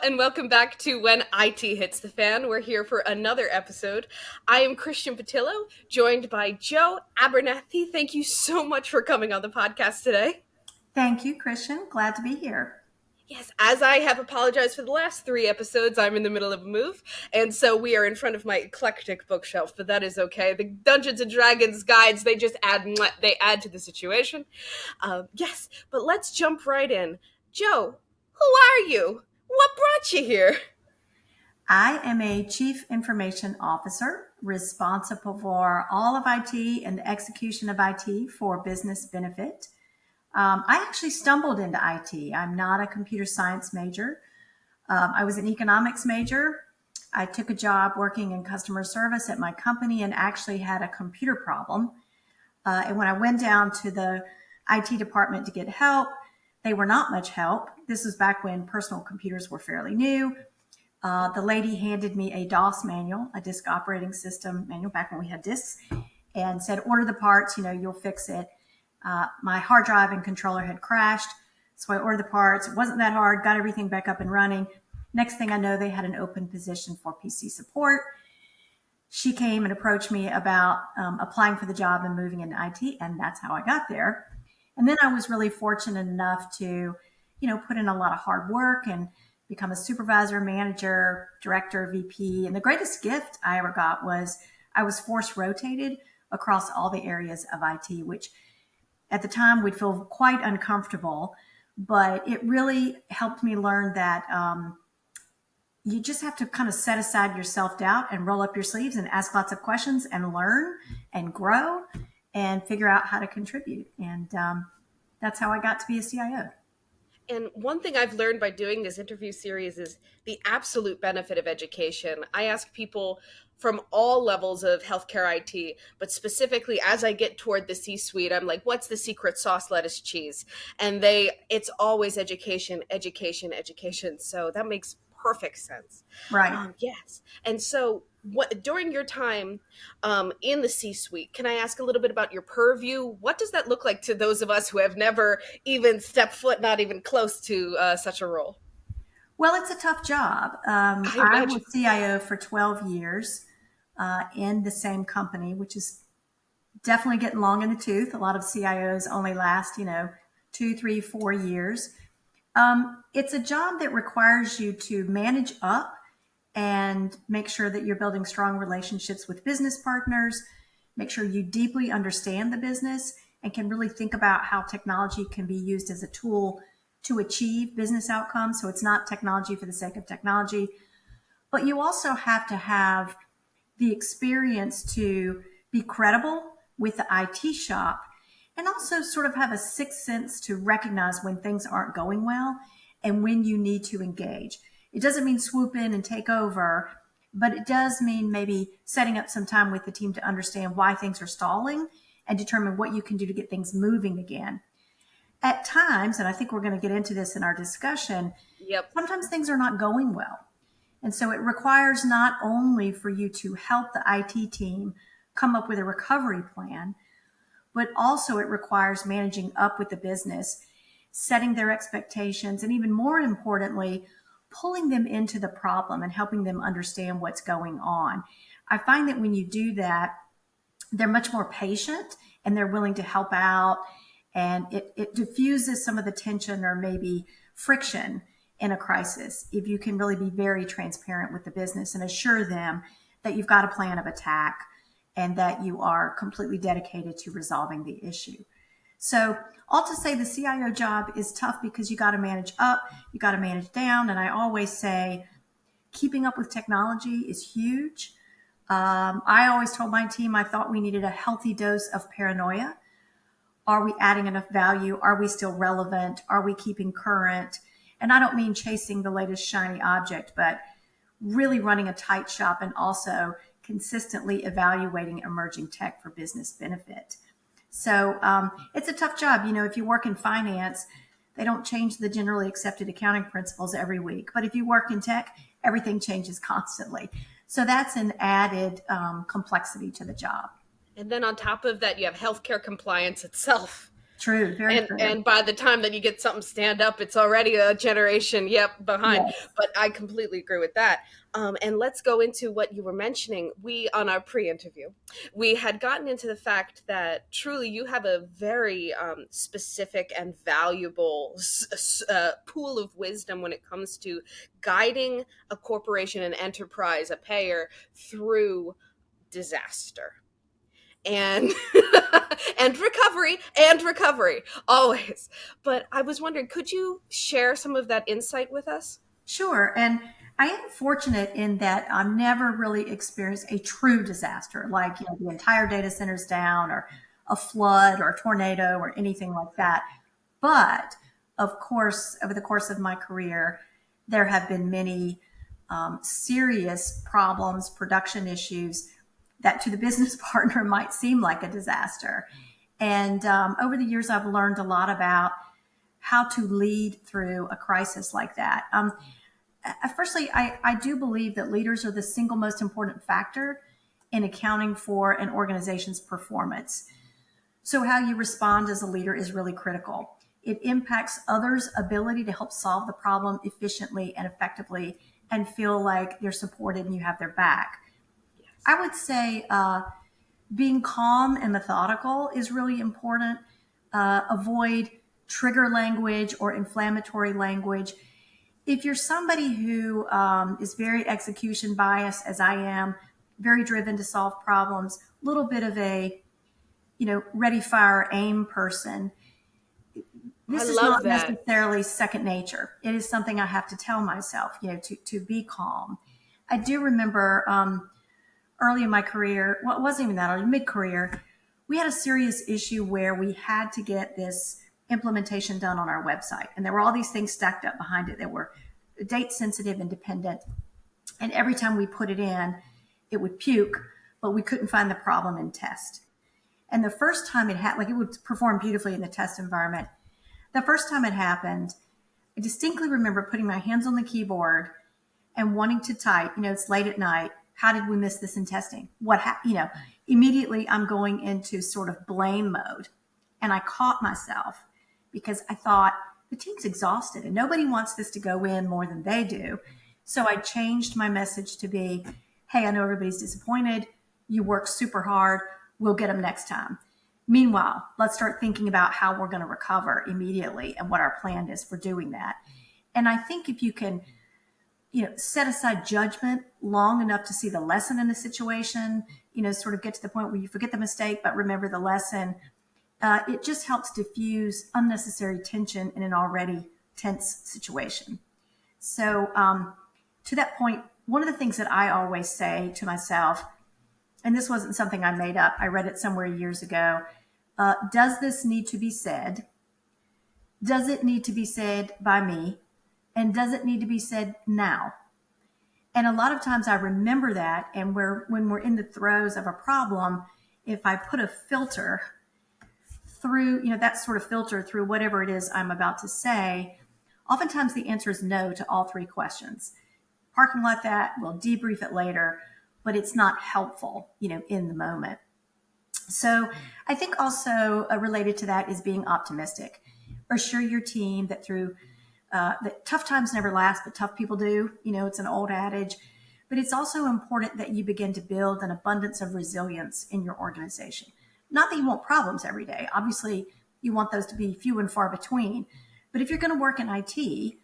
and welcome back to When IT Hits the Fan. We're here for another episode. I am Christian Patillo, joined by Joe Abernathy. Thank you so much for coming on the podcast today. Thank you, Christian. Glad to be here. Yes, as I have apologized for the last 3 episodes, I'm in the middle of a move, and so we are in front of my eclectic bookshelf, but that is okay. The Dungeons & Dragons guides, they just add to the situation. Yes, but let's jump right in. Joe, who are you? What brought you here? I am a Chief Information Officer responsible for all of IT and the execution of IT for business benefit. I actually stumbled into IT. I'm not a computer science major. I was an economics major. I took a job working in customer service at my company and actually had a computer problem. And when I went down to the IT department to get help, they were not much help. This was back when personal computers were fairly new. The lady handed me a DOS manual, a disk operating system manual, back when we had disks, and said, order the parts, you'll fix it. My hard drive and controller had crashed, so I ordered the parts. It wasn't that hard, got everything back up and running. Next thing I know, they had an open position for PC support. She came and approached me about applying for the job and moving into IT, and that's how I got there. And then I was really fortunate enough to, put in a lot of hard work and become a supervisor, manager, director, VP. And the greatest gift I ever got was I was force rotated across all the areas of IT, which at the time would feel quite uncomfortable, but it really helped me learn that you just have to kind of set aside your self-doubt and roll up your sleeves and ask lots of questions and learn and grow and figure out how to contribute. And that's how I got to be a CIO. And one thing I've learned by doing this interview series is the absolute benefit of education. I ask people from all levels of healthcare IT, but specifically as I get toward the C-suite, I'm like, what's the secret sauce, lettuce, cheese? And it's always education, education, education. So that makes perfect sense. Right. Yes. And so during your time in the C-suite, can I ask a little bit about your purview? What does that look like to those of us who have never even stepped foot, not even close to such a role? Well, it's a tough job. I was CIO for 12 years in the same company, which is definitely getting long in the tooth. A lot of CIOs only last, 2, 3, 4 years. It's a job that requires you to manage up and make sure that you're building strong relationships with business partners, make sure you deeply understand the business and can really think about how technology can be used as a tool to achieve business outcomes. So it's not technology for the sake of technology, but you also have to have the experience to be credible with the IT shop and also sort of have a sixth sense to recognize when things aren't going well and when you need to engage. It doesn't mean swoop in and take over, but it does mean maybe setting up some time with the team to understand why things are stalling and determine what you can do to get things moving again. At times, and I think we're going to get into this in our discussion, sometimes things are not going well. And so it requires not only for you to help the IT team come up with a recovery plan, but also it requires managing up with the business, setting their expectations, and even more importantly, pulling them into the problem and helping them understand what's going on. I find that when you do that, they're much more patient and they're willing to help out, and it diffuses some of the tension or maybe friction in a crisis if you can really be very transparent with the business and assure them that you've got a plan of attack and that you are completely dedicated to resolving the issue. So all to say the CIO job is tough because you got to manage up, you got to manage down. And I always say keeping up with technology is huge. I always told my team I thought we needed a healthy dose of paranoia. Are we adding enough value? Are we still relevant? Are we keeping current? And I don't mean chasing the latest shiny object, but really running a tight shop and also consistently evaluating emerging tech for business benefit. So it's a tough job. If you work in finance, they don't change the generally accepted accounting principles every week. But if you work in tech, everything changes constantly. So that's an added complexity to the job. And then on top of that, you have healthcare compliance itself. True, very true. And by the time that you get something stand up, it's already a generation, yep, behind. Yes. But I completely agree with that. And let's go into what you were mentioning. We, on our pre-interview, we had gotten into the fact that truly you have a very specific and valuable pool of wisdom when it comes to guiding a corporation, an enterprise, a payer through disaster and and recovery always. But I was wondering, could you share some of that insight with us? Sure. And I am fortunate in that I've never really experienced a true disaster, like, the entire data center's down, or a flood or a tornado or anything like that. But of course, over the course of my career, there have been many serious problems, production issues that to the business partner might seem like a disaster. And over the years, I've learned a lot about how to lead through a crisis like that. Firstly, I do believe that leaders are the single most important factor in accounting for an organization's performance. So, how you respond as a leader is really critical. It impacts others' ability to help solve the problem efficiently and effectively and feel like they're supported and you have their back. I would say being calm and methodical is really important. Avoid trigger language or inflammatory language. If you're somebody who is very execution biased, as I am, very driven to solve problems, a little bit of a, ready, fire, aim person, I this is love not that. necessarily second nature. It is something I have to tell myself, to be calm. I do remember early in my career, well, it wasn't even that early, mid-career, we had a serious issue where we had to get this implementation done on our website. And there were all these things stacked up behind it that were date sensitive and dependent. And every time we put it in, it would puke, but we couldn't find the problem in test. And the first time it had, like, it would perform beautifully in the test environment. The first time it happened, I distinctly remember putting my hands on the keyboard and wanting to type, it's late at night. How did we miss this in testing? Immediately I'm going into sort of blame mode. And I caught myself because I thought the team's exhausted and nobody wants this to go in more than they do. So I changed my message to be, hey, I know everybody's disappointed. You work super hard. We'll get them next time. Meanwhile, let's start thinking about how we're going to recover immediately and what our plan is for doing that. And I think if you can, set aside judgment long enough to see the lesson in the situation, sort of get to the point where you forget the mistake, but remember the lesson, it just helps diffuse unnecessary tension in an already tense situation. So to that point, one of the things that I always say to myself, and this wasn't something I made up, I read it somewhere years ago, does this need to be said? Does it need to be said by me? And does it need to be said now? And a lot of times I remember that, and when we're in the throes of a problem, if I put a filter through, that sort of filter through whatever it is I'm about to say, oftentimes the answer is no to all three questions. Parking lot that, we'll debrief it later, but it's not helpful, in the moment. So I think also related to that is being optimistic. Assure your team that through that tough times never last, but tough people do. It's an old adage. But it's also important that you begin to build an abundance of resilience in your organization. Not that you want problems every day. Obviously, you want those to be few and far between. But if you're going to work in IT,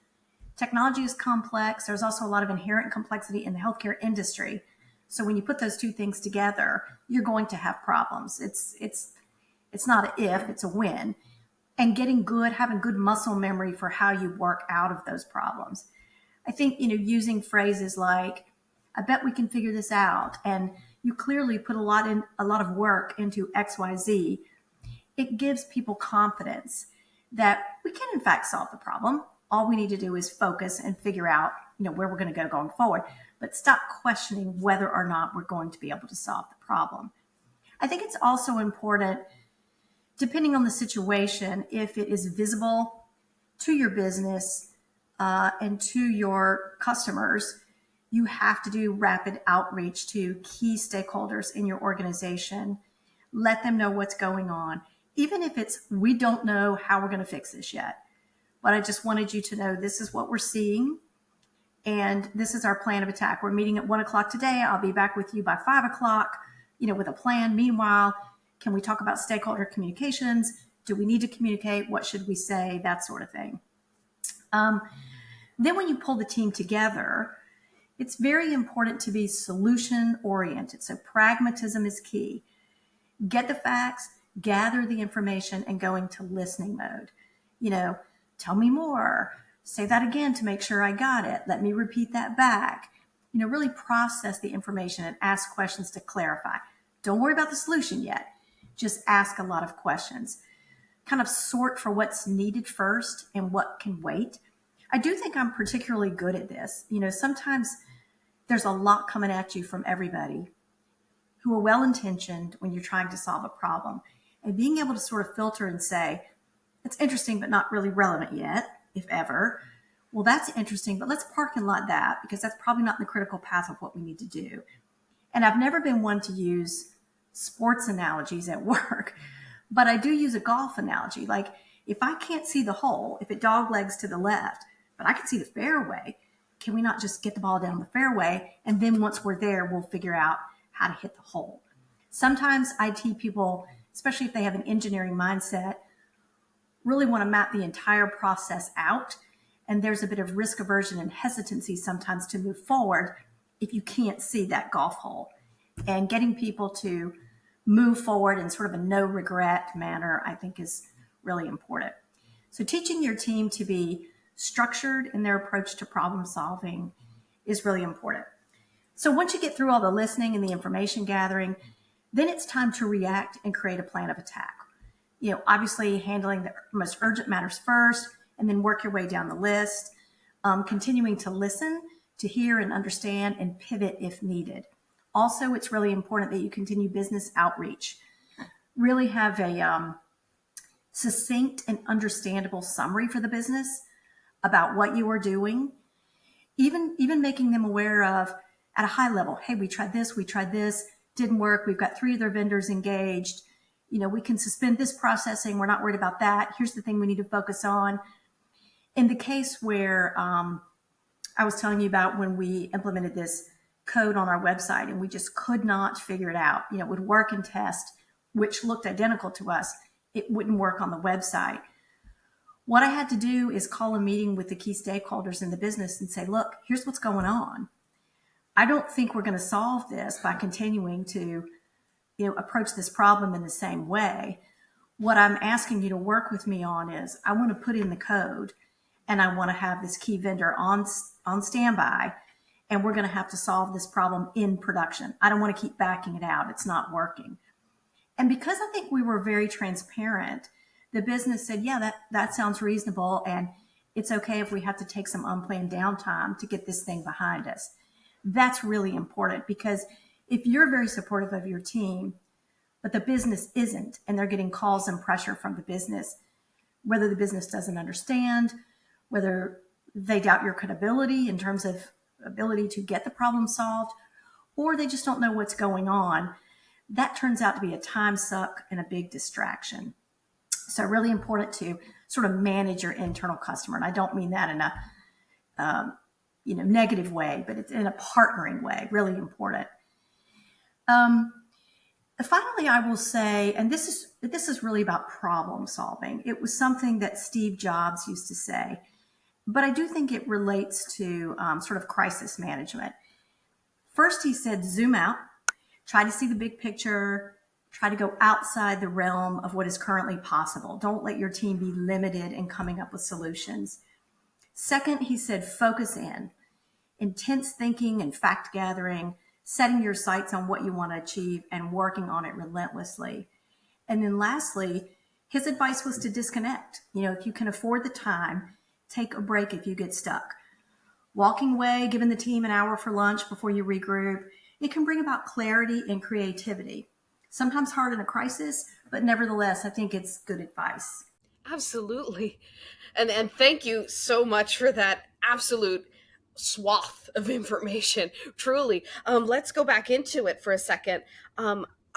technology is complex. There's also a lot of inherent complexity in the healthcare industry. So when you put those two things together, you're going to have problems. It's not an if, it's a when. And getting good, having good muscle memory for how you work out of those problems. I think, using phrases like, I bet we can figure this out, and you clearly put a lot of work into XYZ, it gives people confidence that we can in fact solve the problem. All we need to do is focus and figure out, where we're going to go going forward, but stop questioning whether or not we're going to be able to solve the problem. I think it's also important, depending on the situation, if it is visible to your business and to your customers, you have to do rapid outreach to key stakeholders in your organization. Let them know what's going on. even if it's, we don't know how we're going to fix this yet, but I just wanted you to know this is what we're seeing. And this is our plan of attack. We're meeting at 1 o'clock today. I'll be back with you by 5 o'clock, with a plan. Meanwhile, can we talk about stakeholder communications? Do we need to communicate? What should we say? That sort of thing. Then when you pull the team together, it's very important to be solution oriented. So pragmatism is key. Get the facts, gather the information, and go into listening mode. Tell me more. Say that again to make sure I got it. Let me repeat that back. Really process the information and ask questions to clarify. Don't worry about the solution yet. Just ask a lot of questions. Kind of sort for what's needed first and what can wait. I do think I'm particularly good at this. Sometimes there's a lot coming at you from everybody who are well-intentioned when you're trying to solve a problem. And being able to sort of filter and say, it's interesting, but not really relevant yet, if ever. Well, that's interesting, but let's parking lot that because that's probably not the critical path of what we need to do. And I've never been one to use sports analogies at work, but I do use a golf analogy. Like if I can't see the hole, if it dog legs to the left, but I can see the fairway, can we not just get the ball down the fairway? And then once we're there, we'll figure out how to hit the hole. Sometimes IT people, especially if they have an engineering mindset, really want to map the entire process out. And there's a bit of risk aversion and hesitancy sometimes to move forward if you can't see that golf hole. And getting people to move forward in sort of a no regret manner, I think is really important. So teaching your team to be structured in their approach to problem solving is really important. So once you get through all the listening and the information gathering, then it's time to react and create a plan of attack. Obviously handling the most urgent matters first, and then work your way down the list, continuing to listen, to hear and understand, and pivot if needed. Also, it's really important that you continue business outreach. Really have a succinct and understandable summary for the business about what you are doing, even making them aware of at a high level, hey, we tried this, didn't work, we've got 3 other vendors engaged, we can suspend this processing, we're not worried about that, here's the thing we need to focus on. In the case where I was telling you about when we implemented this code on our website and we just could not figure it out, it would work in test, which looked identical to us, it wouldn't work on the website. What I had to do is call a meeting with the key stakeholders in the business and say, look, here's what's going on. I don't think we're going to solve this by continuing to, approach this problem in the same way. What I'm asking you to work with me on is I want to put in the code and I want to have this key vendor on standby, and we're going to have to solve this problem in production. I don't want to keep backing it out. It's not working. And because I think we were very transparent, the business said, yeah, that sounds reasonable. And it's okay if we have to take some unplanned downtime to get this thing behind us. That's really important because if you're very supportive of your team, but the business isn't, and they're getting calls and pressure from the business, whether the business doesn't understand, whether they doubt your credibility in terms of ability to get the problem solved, or they just don't know what's going on, that turns out to be a time suck and a big distraction. So really important to sort of manage your internal customer. And I don't mean that in a negative way, but it's in a partnering way, really important. Finally, I will say, and this is really about problem solving. It was something that Steve Jobs used to say, but I do think it relates to sort of crisis management. First, he said, zoom out, try to see the big picture, try to go outside the realm of what is currently possible. Don't let your team be limited in coming up with solutions. Second, he said, focus in. Intense thinking and fact gathering, setting your sights on what you want to achieve and working on it relentlessly. And then lastly, his advice was to disconnect. If you can afford the time, take a break if you get stuck. Walking away, giving the team an hour for lunch before you regroup, it can bring about clarity and creativity. Sometimes hard in a crisis, but nevertheless, I think it's good advice. Absolutely. And thank you so much for that absolute swath of information. Truly. Let's go back into it for a second.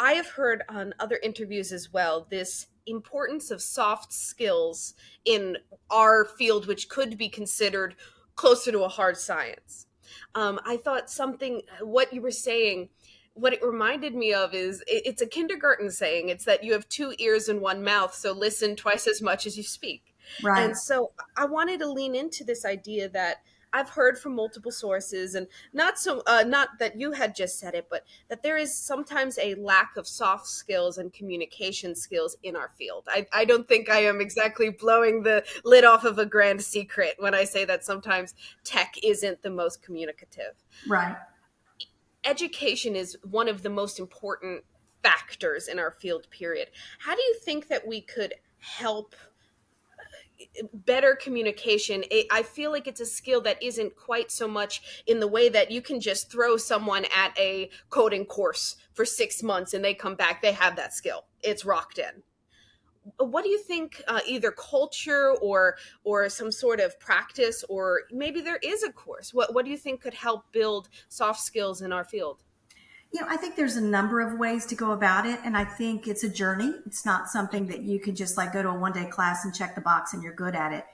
I have heard on other interviews as well this importance of soft skills in our field, which could be considered closer to a hard science. I thought something, what you were saying, what it reminded me of is it's a kindergarten saying. It's that you have two ears and one mouth, so listen twice as much as you speak. Right. And so I wanted to lean into this idea that I've heard from multiple sources, and not that you had just said it, but that there is sometimes a lack of soft skills and communication skills in our field. I don't think I am exactly blowing the lid off of a grand secret when I say that sometimes tech isn't the most communicative. Right. Education is one of the most important factors in our field, period. How do you think that we could help better communication? I feel like it's a skill that isn't quite so much in the way that you can just throw someone at a coding course for 6 months and they come back, they have that skill, it's rocked in. What do you think, either culture or some sort of practice, or maybe there is a course, what do you think could help build soft skills in our field? I think there's a number of ways to go about it. And I think it's a journey. It's not something that you can just like go to a 1 day class and check the box and you're good at it.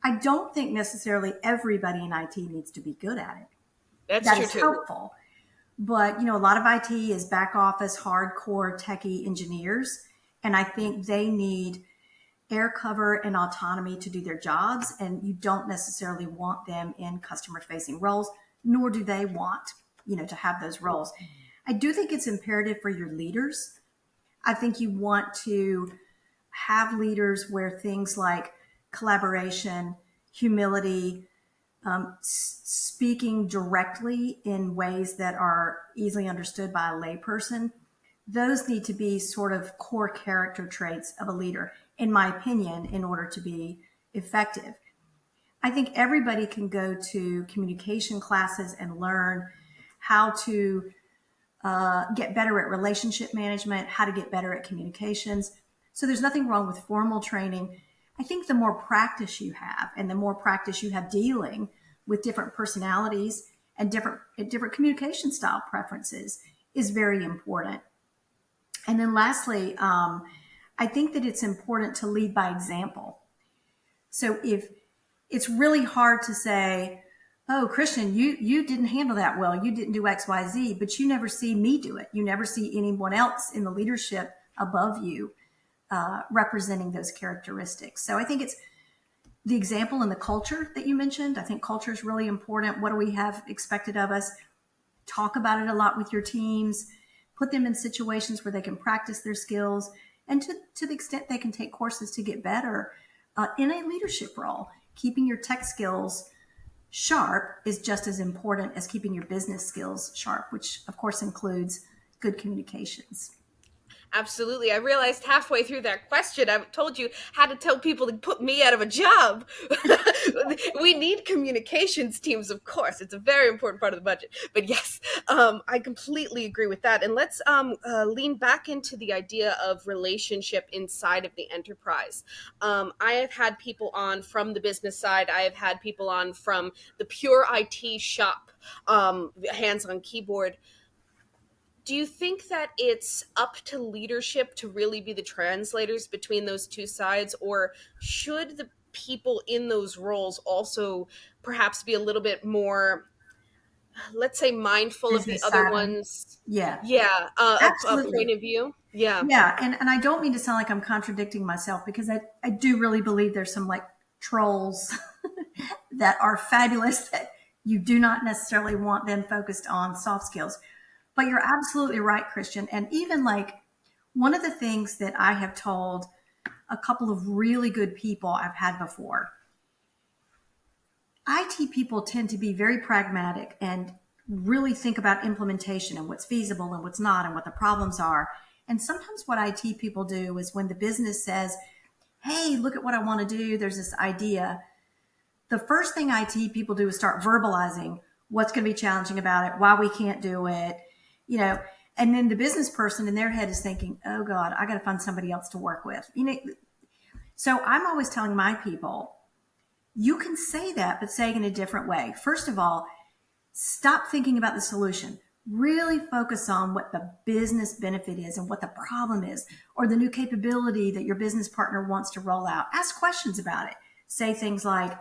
I don't think necessarily everybody in IT needs to be good at it. That's That true is too. helpful. But, a lot of IT is back office, hardcore techie engineers. And I think they need air cover and autonomy to do their jobs. And you don't necessarily want them in customer facing roles, nor do they want, to have those roles. I do think it's imperative for your leaders. I think you want to have leaders where things like collaboration, humility, speaking directly in ways that are easily understood by a layperson, those need to be sort of core character traits of a leader, in my opinion, in order to be effective. I think everybody can go to communication classes and learn how to get better at relationship management, how to get better at communications. So there's nothing wrong with formal training. I think the more practice you have and the more practice you have dealing with different personalities and different communication style preferences is very important. And then lastly, I think that it's important to lead by example. So if it's really hard to say, oh, Christian, you didn't handle that well. You didn't do X, Y, Z, but you never see me do it. You never see anyone else in the leadership above you representing those characteristics. So I think it's the example and the culture that you mentioned. I think culture is really important. What do we have expected of us? Talk about it a lot with your teams. Put them in situations where they can practice their skills, and to the extent they can take courses to get better in a leadership role. Keeping your tech skills sharp is just as important as keeping your business skills sharp, which of course includes good communications. Absolutely. I realized halfway through that question, I told you how to tell people to put me out of a job. We need communications teams, of course. It's a very important part of the budget. But yes, I completely agree with that. And let's lean back into the idea of relationship inside of the enterprise. I have had people on from the business side. I have had people on from the pure IT shop, hands on keyboard. Do you think that it's up to leadership to really be the translators between those two sides, or should the people in those roles also perhaps be a little bit more, let's say, mindful of the Business other savvy. one's, Yeah, yeah, a absolutely. point of view? Yeah. Yeah. And I don't mean to sound like I'm contradicting myself, because I do really believe there's some like trolls that are fabulous that you do not necessarily want them focused on soft skills. But you're absolutely right, Christian. And even like one of the things that I have told a couple of really good people I've had before, IT people tend to be very pragmatic and really think about implementation and what's feasible and what's not and what the problems are. And sometimes what IT people do is when the business says, hey, look at what I want to do, there's this idea, the first thing IT people do is start verbalizing what's going to be challenging about it, why we can't do it, and then the business person in their head is thinking, oh God, I got to find somebody else to work with. So I'm always telling my people, you can say that, but say it in a different way. First of all, stop thinking about the solution. Really focus on what the business benefit is and what the problem is, or the new capability that your business partner wants to roll out. Ask questions about it. Say things like,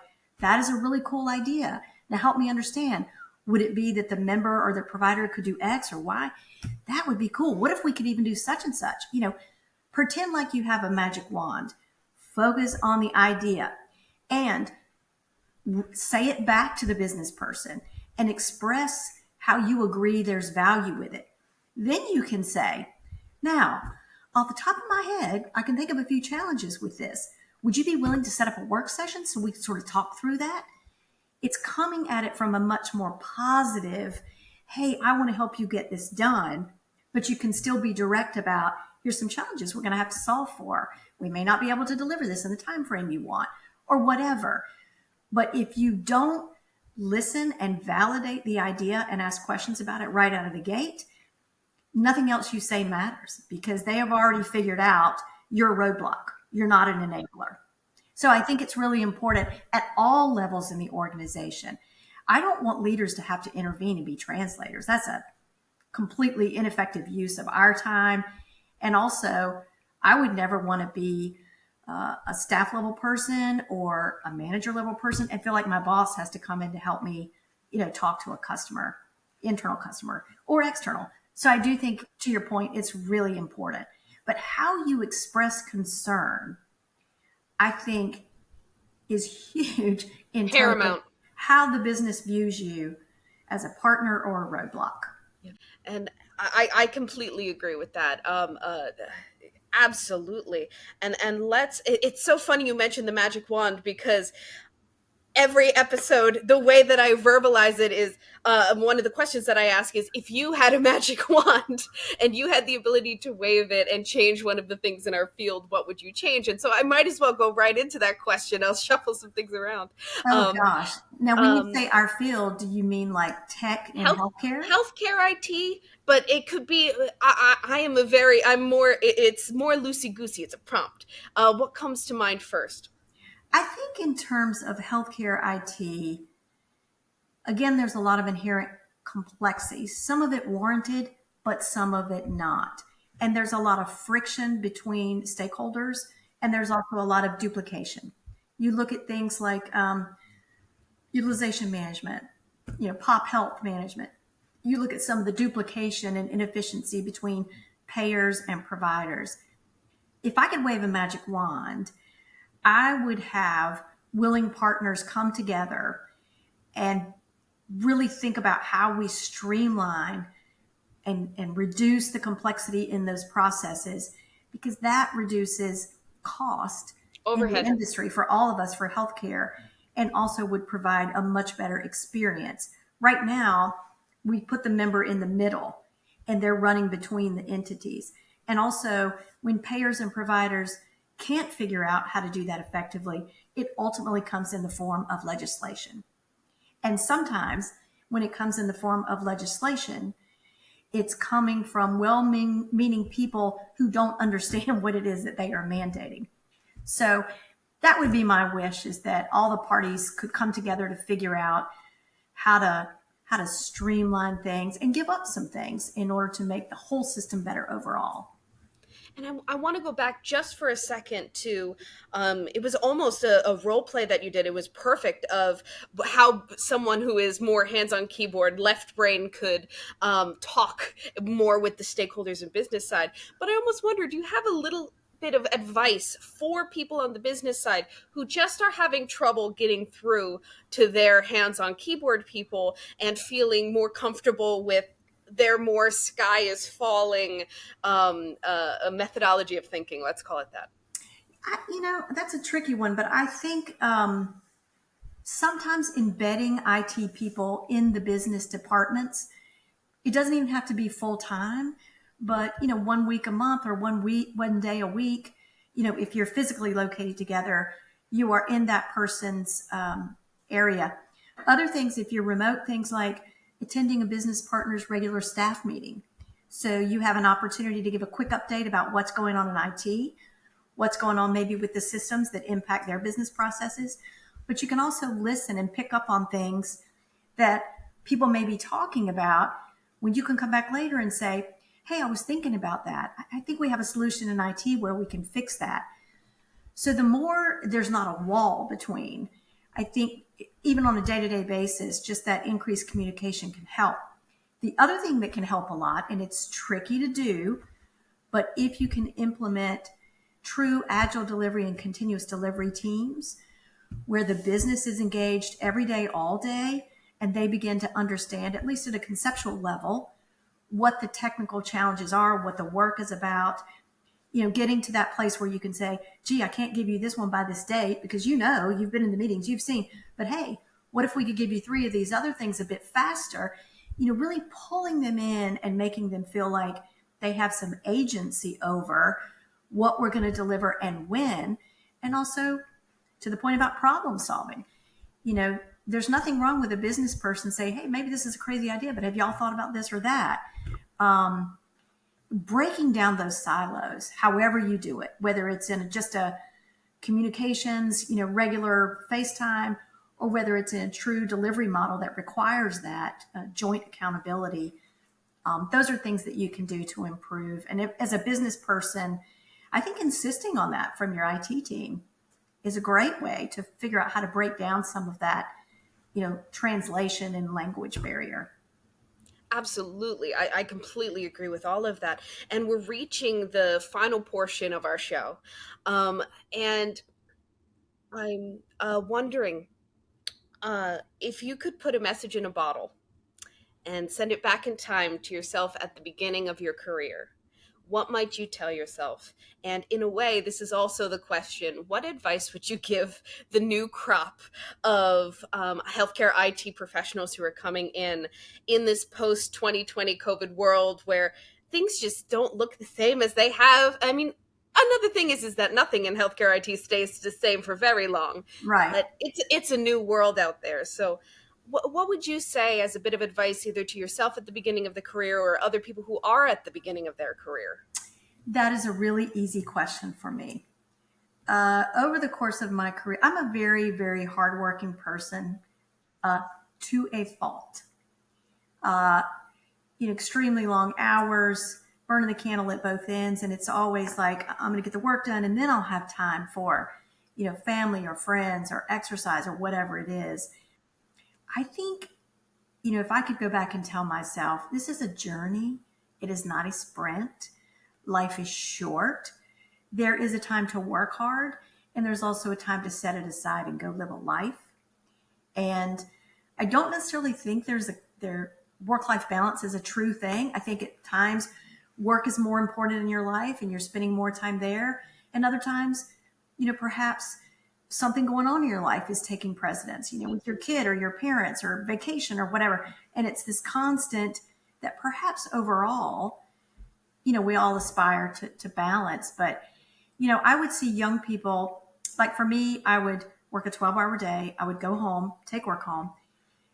that is a really cool idea. Now help me understand. Would it be that the member or the provider could do X or Y? That would be cool. What if we could even do such and such? Pretend like you have a magic wand. Focus on the idea and say it back to the business person and express how you agree there's value with it. Then you can say, now, off the top of my head, I can think of a few challenges with this. Would you be willing to set up a work session so we can sort of talk through that? It's coming at it from a much more positive, hey, I want to help you get this done, but you can still be direct about, here's some challenges we're going to have to solve for. We may not be able to deliver this in the time frame you want, or whatever. But if you don't listen and validate the idea and ask questions about it right out of the gate, nothing else you say matters, because they have already figured out you're a roadblock. You're not an enabler. So I think it's really important at all levels in the organization. I don't want leaders to have to intervene and be translators. That's a completely ineffective use of our time. And also, I would never want to be a staff level person or a manager level person and feel like my boss has to come in to help me, talk to a customer, internal customer or external. So I do think, to your point, it's really important. But how you express concern, I think, is huge in terms of Paramount. how the business views you as a partner or a roadblock. Yeah. And I completely agree with that. Absolutely. And it's so funny you mentioned the magic wand, because every episode, the way that I verbalize it is, one of the questions that I ask is, if you had a magic wand and you had the ability to wave it and change one of the things in our field, what would you change? And so I might as well go right into that question. I'll shuffle some things around. Oh Um, gosh. Now, when you um, say our field, do you mean like tech and health healthcare? Healthcare IT, but it could be, I'm more, it's more loosey goosey. It's a prompt. What comes to mind first? I think in terms of healthcare IT, again, there's a lot of inherent complexity, some of it warranted, but some of it not. And there's a lot of friction between stakeholders, and there's also a lot of duplication. You look at things like utilization management, pop health management. You look at some of the duplication and inefficiency between payers and providers. If I could wave a magic wand, I would have willing partners come together and really think about how we streamline and reduce the complexity in those processes, because that reduces cost in the Overhead. industry for all of us for healthcare, and also would provide a much better experience. Right now, we put the member in the middle and they're running between the entities. And also, when payers and providers can't figure out how to do that effectively, it ultimately comes in the form of legislation. And sometimes when it comes in the form of legislation, it's coming from well-meaning people who don't understand what it is that they are mandating. So that would be my wish, is that all the parties could come together to figure out how to streamline things and give up some things in order to make the whole system better overall. And I want to go back just for a second to, it was almost a role play that you did. It was perfect, of how someone who is more hands on keyboard, left brain, could talk more with the stakeholders and business side. But I almost wonder, do you have a little bit of advice for people on the business side who just are having trouble getting through to their hands on keyboard people and feeling more comfortable with their more sky is falling, a methodology of thinking, let's call it that? That's a tricky one, but I think sometimes embedding IT people in the business departments, it doesn't even have to be full time, but 1 week a month or 1 day a week, if you're physically located together, you are in that person's area. Other things, if you're remote, things like attending a business partner's regular staff meeting. So you have an opportunity to give a quick update about what's going on in IT, what's going on maybe with the systems that impact their business processes. But you can also listen and pick up on things that people may be talking about when you can come back later and say, hey, I was thinking about that. I think we have a solution in IT where we can fix that. So the more there's not a wall between, I think even on a day-to-day basis, just that increased communication can help. The other thing that can help a lot, and it's tricky to do, but if you can implement true agile delivery and continuous delivery teams where the business is engaged every day, all day, and they begin to understand, at least at a conceptual level, what the technical challenges are, what the work is about, getting to that place where you can say, gee, I can't give you this one by this date because you've been in the meetings, you've seen, but hey, what if we could give you 3 of these other things a bit faster? Really pulling them in and making them feel like they have some agency over what we're going to deliver and when. And also to the point about problem solving, there's nothing wrong with a business person saying, hey, maybe this is a crazy idea, but have y'all thought about this or that? Breaking down those silos, however you do it, whether it's in just a communications, regular FaceTime, or whether it's in a true delivery model that requires that joint accountability. Those are things that you can do to improve. And as a business person, I think insisting on that from your IT team is a great way to figure out how to break down some of that, translation and language barrier. Absolutely. I completely agree with all of that. And we're reaching the final portion of our show. And I'm wondering if you could put a message in a bottle and send it back in time to yourself at the beginning of your career, what might you tell yourself? And in a way, this is also the question, what advice would you give the new crop of healthcare IT professionals who are coming in this post-2020 COVID world where things just don't look the same as they have? I mean, another thing is that nothing in healthcare IT stays the same for very long. Right. But it's a new world out there. So what would you say as a bit of advice either to yourself at the beginning of the career or other people who are at the beginning of their career? That is a really easy question for me. Over the course of my career, I'm a very, very hardworking person to a fault. Extremely long hours, burning the candle at both ends. And it's always like, I'm going to get the work done and then I'll have time for, family or friends or exercise or whatever it is. I think, if I could go back and tell myself, this is a journey. It is not a sprint. Life is short. There is a time to work hard, and there's also a time to set it aside and go live a life. And I don't necessarily think their work-life balance is a true thing. I think at times work is more important in your life and you're spending more time there. And other times, perhaps something going on in your life is taking precedence, with your kid or your parents or vacation or whatever. And it's this constant that perhaps overall, we all aspire to balance. But, I would see young people, like for me, I would work a 12-hour day. I would go home, take work home,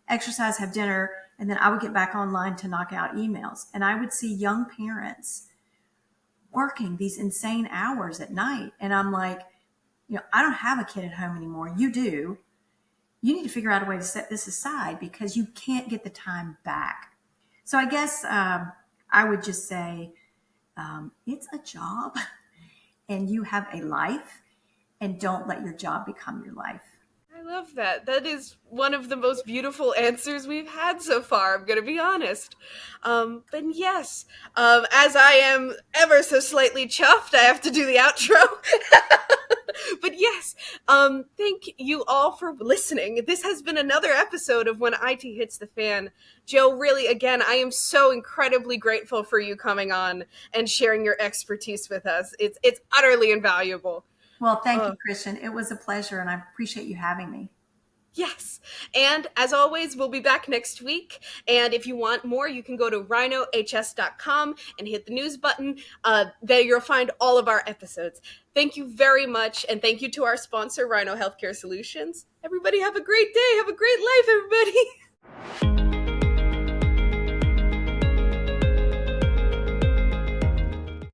exercise, have dinner, and then I would get back online to knock out emails. And I would see young parents working these insane hours at night. And I'm like, I don't have a kid at home anymore. You do. You need to figure out a way to set this aside because you can't get the time back. So I guess I would just say it's a job and you have a life, and don't let your job become your life. I love that. That is one of the most beautiful answers we've had so far, I'm going to be honest. But yes, as I am ever so slightly chuffed, I have to do the outro. But yes, thank you all for listening. This has been another episode of When IT Hits the Fan. Joe, really, again, I am so incredibly grateful for you coming on and sharing your expertise with us. It's utterly invaluable. Well, thank you, Christian. It was a pleasure, and I appreciate you having me. Yes. And as always, we'll be back next week. And if you want more, you can go to rhynohs.com and hit the news button. There you'll find all of our episodes. Thank you very much. And thank you to our sponsor, Rhyno Healthcare Solutions. Everybody have a great day. Have a great life, everybody.